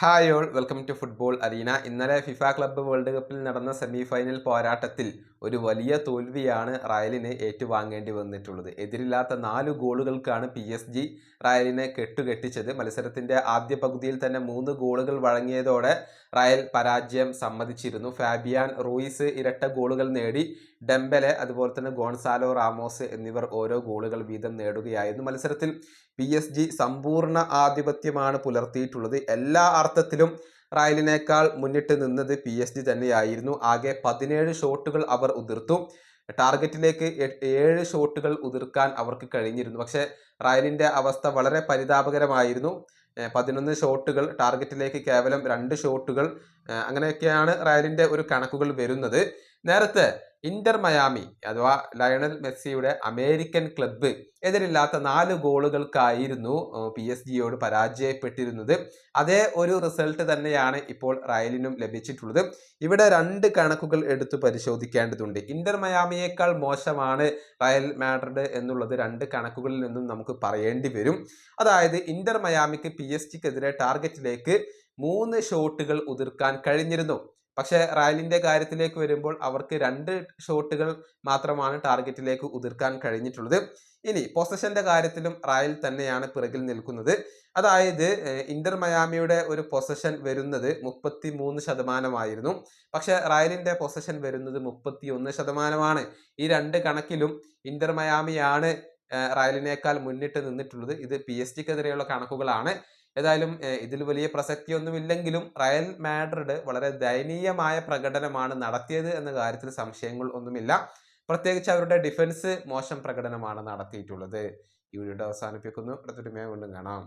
Hi all welcome to football arena. ഇന്നലെ FIFA club world കപ്പിൽ നടന്ന സെമി ഫൈനൽ പോരാട്ടത്തിൽ ഒരു വലിയ തോൽവിയാണ് റയലിന് ഏറ്റുവാങ്ങേണ്ടി വന്നിട്ടുള്ളത്. എതിരില്ലാത്ത 4 ഗോളുകൾക്കാണ് PSG റയലിനെ കെട്ടുകെട്ടിച്ചത്. മത്സരത്തിന്റെ ആദ്യ പകുതിയിൽ തന്നെ 3 ഗോളുകൾ വഴങ്ങിയതോടെ റയൽ പരാജയം സമ്മതിച്ചിരുന്നു. ഫാബിയാൻ റൂയിസ് ഇരട്ട ഗോളുകൾ നേടി. ഡെംബെലെ അതുപോലെ തന്നെ ഗോൺസാലോ റാമോസ് എന്നിവർ ഓരോ ഗോളുകൾ വീതം നേടുകയായിരുന്നു. മത്സരത്തിൽ PSG സമ്പൂർണ്ണ ആധിപത്യമാണ് പുലർത്തിയിട്ടുള്ളത്. എല്ലാ അർത്ഥത്തിലും റയലിനേക്കാൾ മുന്നിട്ട് നിന്നത് PSG തന്നെയായിരുന്നു. ആകെ 17 ഷോട്ടുകൾ അവർ ഉതിർത്തു. ടാർഗറ്റിലേക്ക് 7 ഷോട്ടുകൾ ഉതിർക്കാൻ അവർക്ക് കഴിഞ്ഞിരുന്നു. പക്ഷേ റയലിന്റെ അവസ്ഥ വളരെ പരിതാപകരമായിരുന്നു. 11 ഷോട്ടുകൾ, ടാർഗറ്റിലേക്ക് കേവലം 2 ഷോട്ടുകൾ, അങ്ങനെയൊക്കെയാണ് റയലിന്റെ ഒരു കണക്കുകൾ വരുന്നത്. നേരത്തെ ഇന്റർ മയാമി അഥവാ ലയണൽ മെസ്സിയുടെ അമേരിക്കൻ ക്ലബ്ബ് എതിരില്ലാത്ത 4 ഗോളുകൾക്കായിരുന്നു PSG പരാജയപ്പെട്ടിരുന്നത്. അതേ ഒരു റിസൾട്ട് തന്നെയാണ് ഇപ്പോൾ റയലിനും ലഭിച്ചിട്ടുള്ളത്. ഇവിടെ 2 കണക്കുകൾ എടുത്തു പരിശോധിക്കേണ്ടതുണ്ട്. ഇന്റർ മയാമിയേക്കാൾ മോശമാണ് റയൽ മാഡ്രിഡ് എന്നുള്ളത് 2 കണക്കുകളിൽ നിന്നും നമുക്ക് പറയേണ്ടി വരും. അതായത് ഇന്റർ മയാമിക്ക് PSG-ക്കെതിരെ ടാർഗറ്റിലേക്ക് 3 ഷോട്ടുകൾ ഉതിർക്കാൻ കഴിഞ്ഞിരുന്നു. പക്ഷേ റയലിന്റെ കാര്യത്തിലേക്ക് വരുമ്പോൾ അവർക്ക് 2 ഷോട്ടുകൾ മാത്രമാണ് ടാർഗറ്റിലേക്ക് ഉതിർക്കാൻ കഴിഞ്ഞിട്ടുള്ളത്. ഇനി പൊസഷന്റെ കാര്യത്തിലും റയൽ തന്നെയാണ് പിറകിൽ നിൽക്കുന്നത്. അതായത് ഇന്റർ മയാമിയുടെ ഒരു പൊസഷൻ വരുന്നത് 33%. പക്ഷെ റയലിന്റെ പൊസഷൻ വരുന്നത് 31%. ഈ 2 കണക്കിലും ഇന്റർ മയാമിയാണ് റയലിനേക്കാൾ മുന്നിട്ട് നിന്നിട്ടുള്ളത്. ഇത് PSG-ക്കെതിരെയുള്ള കണക്കുകളാണ്. ഏതായാലും ഇതിൽ വലിയ പ്രസക്തിയൊന്നുമില്ലെങ്കിലും റയൽ മാഡ്രിഡ് വളരെ ദയനീയമായ പ്രകടനമാണ് നടത്തിയത് എന്ന കാര്യത്തിൽ സംശയങ്ങൾ ഒന്നുമില്ല. പ്രത്യേകിച്ച് അവരുടെ ഡിഫൻസ് മോശം പ്രകടനമാണ് നടത്തിയിട്ടുള്ളത്. ഈ വീഡിയോ അവസാനിപ്പിക്കുന്നു. അടുത്തൊരു വീണ്ടും കാണാം.